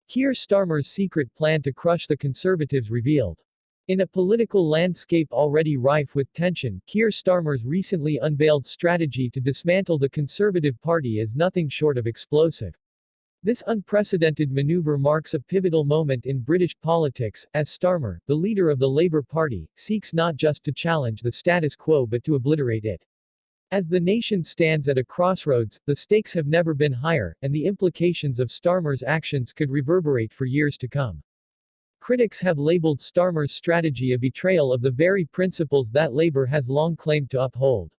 Keir Starmer's secret plan to crush the Conservatives revealed. In a political landscape already rife with tension, Keir Starmer's recently unveiled strategy to dismantle the Conservative Party is nothing short of explosive. This unprecedented maneuver marks a pivotal moment in British politics, as Starmer, the leader of the Labour Party, seeks not just to challenge the status quo but to obliterate it. As the nation stands at a crossroads, the stakes have never been higher, and the implications of Starmer's actions could reverberate for years to come. Critics have labeled Starmer's strategy a betrayal of the very principles that Labour has long claimed to uphold.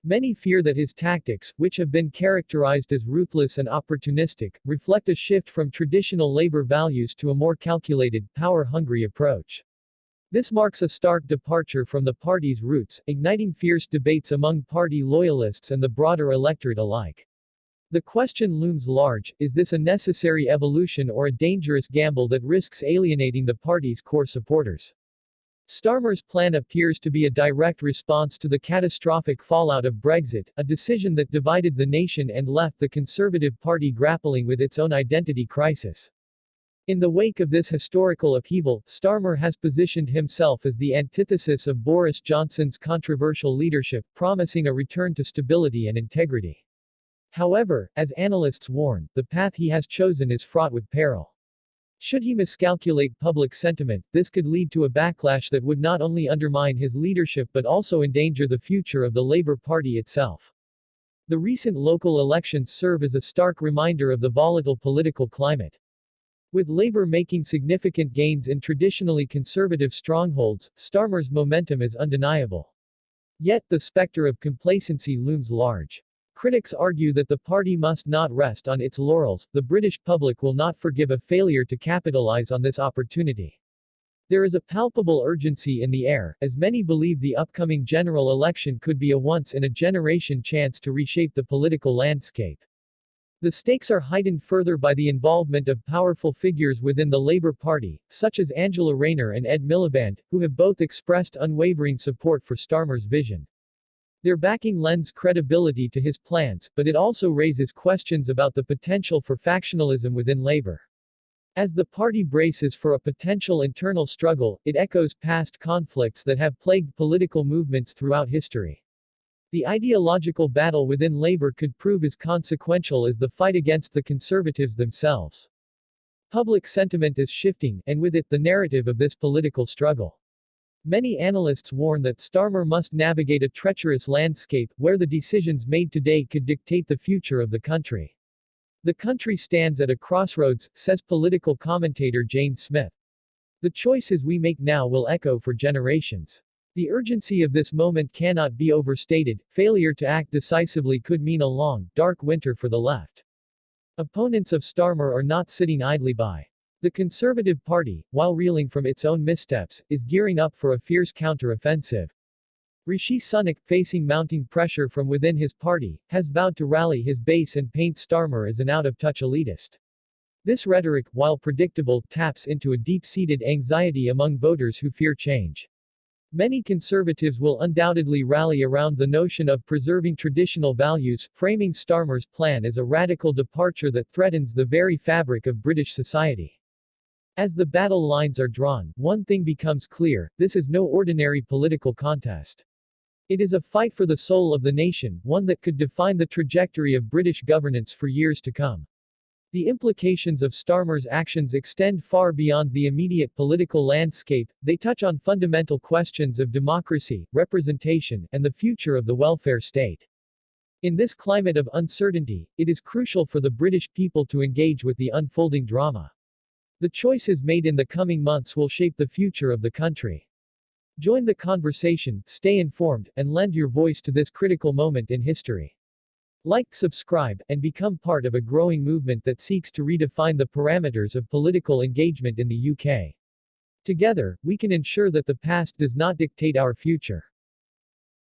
Many fear that his tactics, which have been characterized as ruthless and opportunistic, reflect a shift from traditional Labour values to a more calculated, power-hungry approach. This marks a stark departure from the party's roots, igniting fierce debates among party loyalists and the broader electorate alike. The question looms large: is this a necessary evolution or a dangerous gamble that risks alienating the party's core supporters? Starmer's plan appears to be a direct response to the catastrophic fallout of Brexit, a decision that divided the nation and left the Conservative Party grappling with its own identity crisis. In the wake of this historical upheaval, Starmer has positioned himself as the antithesis of Boris Johnson's controversial leadership, promising a return to stability and integrity. However, as analysts warn, the path he has chosen is fraught with peril. Should he miscalculate public sentiment, this could lead to a backlash that would not only undermine his leadership but also endanger the future of the Labour Party itself. The recent local elections serve as a stark reminder of the volatile political climate. With Labour making significant gains in traditionally conservative strongholds, Starmer's momentum is undeniable. Yet, the spectre of complacency looms large. Critics argue that the party must not rest on its laurels. The British public will not forgive a failure to capitalize on this opportunity. There is a palpable urgency in the air, as many believe the upcoming general election could be a once-in-a-generation chance to reshape the political landscape. The stakes are heightened further by the involvement of powerful figures within the Labour Party, such as Angela Rayner and Ed Miliband, who have both expressed unwavering support for Starmer's vision. Their backing lends credibility to his plans, but it also raises questions about the potential for factionalism within Labour. As the party braces for a potential internal struggle, it echoes past conflicts that have plagued political movements throughout history. The ideological battle within Labour could prove as consequential as the fight against the Conservatives themselves. Public sentiment is shifting, and with it, the narrative of this political struggle. Many analysts warn that Starmer must navigate a treacherous landscape, where the decisions made today could dictate the future of the country. The country stands at a crossroads, says political commentator Jane Smith. The choices we make now will echo for generations. The urgency of this moment cannot be overstated. Failure to act decisively could mean a long, dark winter for the left. Opponents of Starmer are not sitting idly by. The Conservative Party, while reeling from its own missteps, is gearing up for a fierce counter-offensive. Rishi Sunak, facing mounting pressure from within his party, has vowed to rally his base and paint Starmer as an out-of-touch elitist. This rhetoric, while predictable, taps into a deep-seated anxiety among voters who fear change. Many conservatives will undoubtedly rally around the notion of preserving traditional values, framing Starmer's plan as a radical departure that threatens the very fabric of British society. As the battle lines are drawn, one thing becomes clear: this is no ordinary political contest. It is a fight for the soul of the nation, one that could define the trajectory of British governance for years to come. The implications of Starmer's actions extend far beyond the immediate political landscape. They touch on fundamental questions of democracy, representation, and the future of the welfare state. In this climate of uncertainty, it is crucial for the British people to engage with the unfolding drama. The choices made in the coming months will shape the future of the country. Join the conversation, stay informed, and lend your voice to this critical moment in history. Like, subscribe, and become part of a growing movement that seeks to redefine the parameters of political engagement in the UK. Together, we can ensure that the past does not dictate our future.